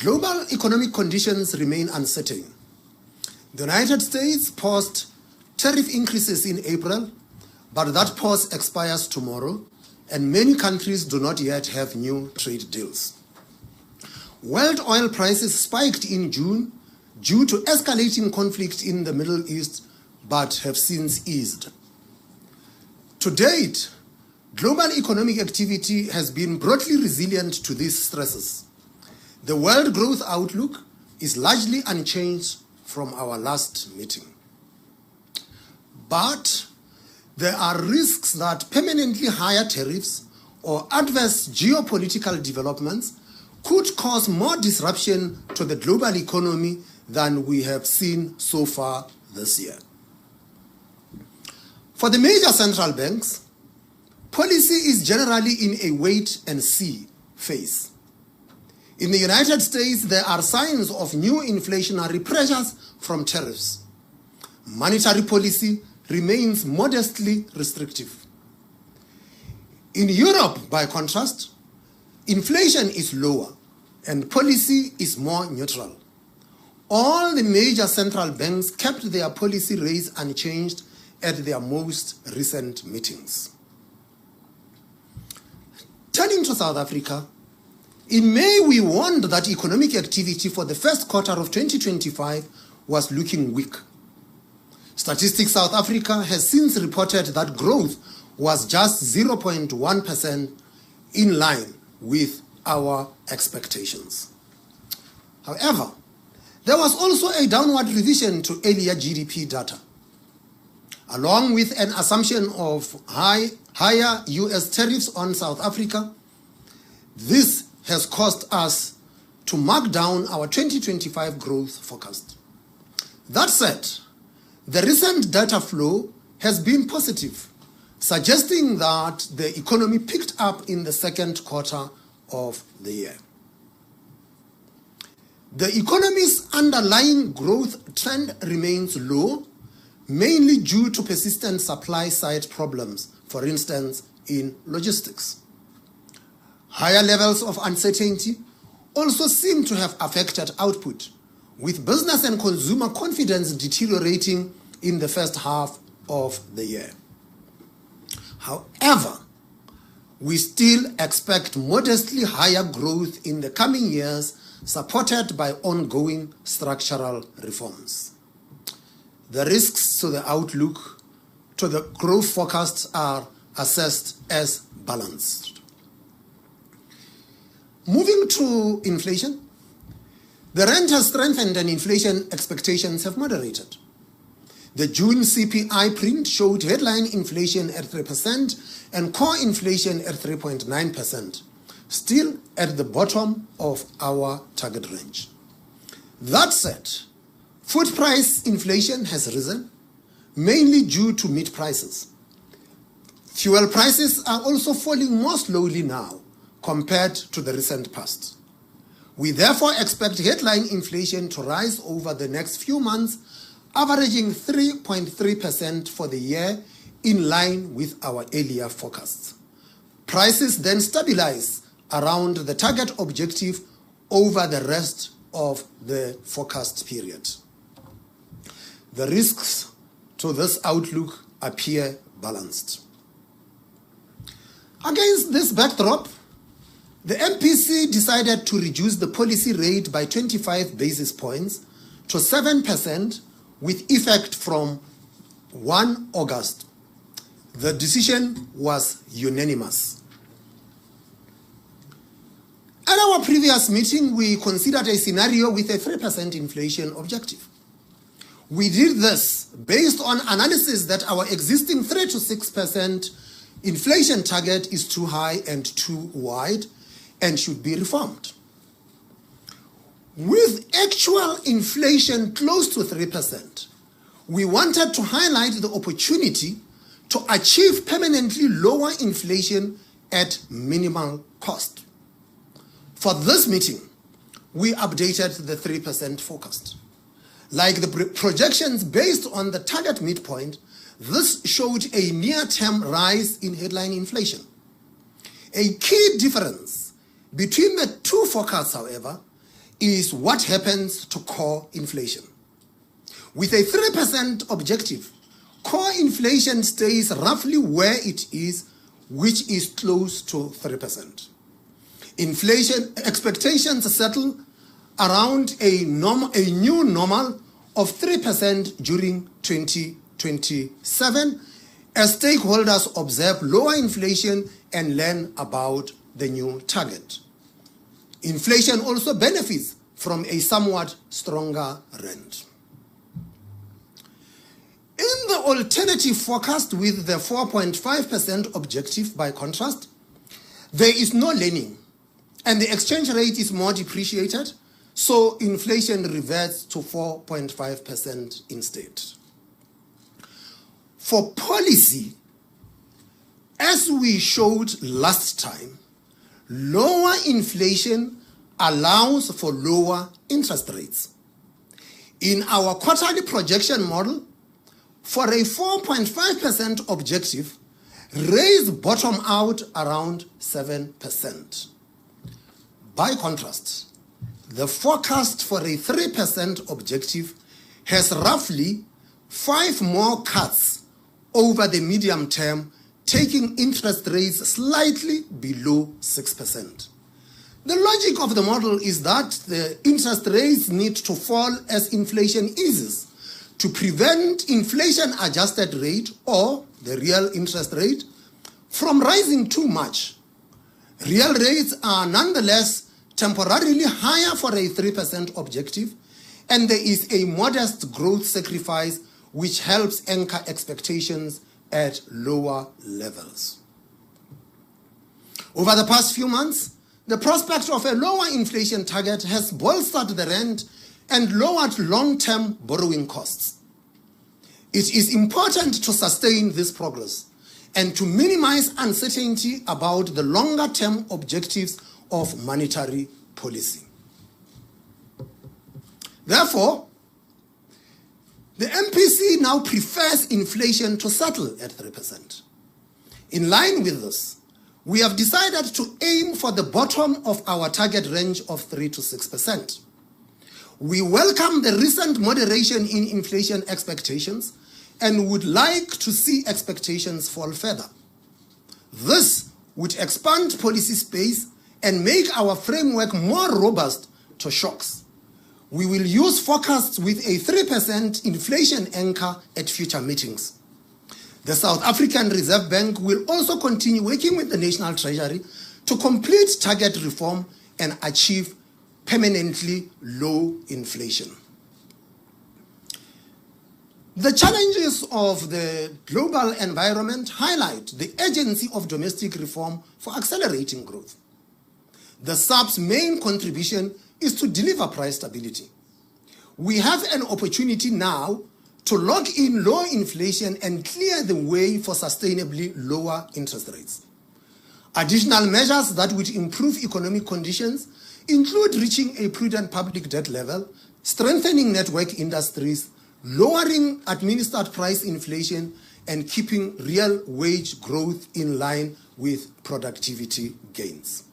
Global economic conditions remain uncertain. The United States paused tariff increases in April, but that pause expires tomorrow, and many countries do not yet have new trade deals. World oil prices spiked in June due to escalating conflict in the Middle East, but have since eased. To date, global economic activity has been broadly resilient to these stresses. The world growth outlook is largely unchanged from our last meeting. But there are risks that permanently higher tariffs or adverse geopolitical developments could cause more disruption to the global economy than we have seen so far this year. For the major central banks, policy is generally in a wait-and-see phase. In the United States, there are signs of new inflationary pressures from tariffs. Monetary policy remains modestly restrictive. In Europe, by contrast, inflation is lower and policy is more neutral. All the major central banks kept their policy rates unchanged at their most recent meetings. Turning to South Africa, in May we warned that economic activity for the first quarter of 2025 was looking weak. Statistics South Africa has since reported that growth was just 0.1%, in line with our expectations. However, there was also a downward revision to earlier GDP data. Along with an assumption of higher US tariffs on South Africa, this has caused us to mark down our 2025 growth forecast. That said, the recent data flow has been positive, suggesting that the economy picked up in the second quarter of the year. The economy's underlying growth trend remains low, mainly due to persistent supply-side problems, for instance, in logistics. Higher levels of uncertainty also seem to have affected output, with business and consumer confidence deteriorating in the first half of the year. However, we still expect modestly higher growth in the coming years, supported by ongoing structural reforms. The risks to the outlook to the growth forecasts are assessed as balanced. Moving to inflation, the rand has strengthened and inflation expectations have moderated. The June CPI print showed headline inflation at 3% and core inflation at 3.9%, still at the bottom of our target range. That said, food price inflation has risen, mainly due to meat prices. Fuel prices are also falling more slowly now compared to the recent past. We therefore expect headline inflation to rise over the next few months, averaging 3.3% for the year, in line with our earlier forecasts. Prices then stabilize around the target objective over the rest of the forecast period. The risks to this outlook appear balanced. Against this backdrop, the MPC decided to reduce the policy rate by 25 basis points to 7% with effect from 1 August. The decision was unanimous. At our previous meeting, we considered a scenario with a 3% inflation objective. We did this based on analysis that our existing 3 to 6% inflation target is too high and too wide and should be reformed. With actual inflation close to 3%, we wanted to highlight the opportunity to achieve permanently lower inflation at minimal cost. For this meeting, we updated the 3% forecast. Like the projections based on the target midpoint, this showed a near-term rise in headline inflation. A key difference between the two forecasts, however, is what happens to core inflation. With a 3% objective, core inflation stays roughly where it is, which is close to 3%. Inflation expectations settle around a new normal of 3% during 2027 as stakeholders observe lower inflation and learn about the new target. Inflation also benefits from a somewhat stronger rand. In the alternative forecast with the 4.5% objective, by contrast, there is no learning and the exchange rate is more depreciated, so inflation reverts to 4.5% instead. For policy, as we showed last time, lower inflation allows for lower interest rates. In our quarterly projection model, for a 4.5% objective, rates bottom out around 7%. By contrast, the forecast for a 3% objective has roughly 5 more cuts over the medium term, taking interest rates slightly below 6%. The logic of the model is that the interest rates need to fall as inflation eases to prevent inflation-adjusted rate, or the real interest rate, from rising too much. Real rates are nonetheless temporarily higher for a 3% objective, and there is a modest growth sacrifice which helps anchor expectations at lower levels. Over the past few months, the prospect of a lower inflation target has bolstered the rand and lowered long-term borrowing costs. It is important to sustain this progress and to minimize uncertainty about the longer-term objectives of monetary policy. Therefore, the MPC now prefers inflation to settle at 3%. In line with this, we have decided to aim for the bottom of our target range of 3 to 6%. We welcome the recent moderation in inflation expectations and would like to see expectations fall further. This would expand policy space and make our framework more robust to shocks. We will use forecasts with a 3% inflation anchor at future meetings. The South African Reserve Bank will also continue working with the National Treasury to complete target reform and achieve permanently low inflation. The challenges of the global environment highlight the urgency of domestic reform for accelerating growth. The SARB's main contribution is to deliver price stability. We have an opportunity now to lock in low inflation and clear the way for sustainably lower interest rates. Additional measures that would improve economic conditions include reaching a prudent public debt level, strengthening network industries, lowering administered price inflation, and keeping real wage growth in line with productivity gains.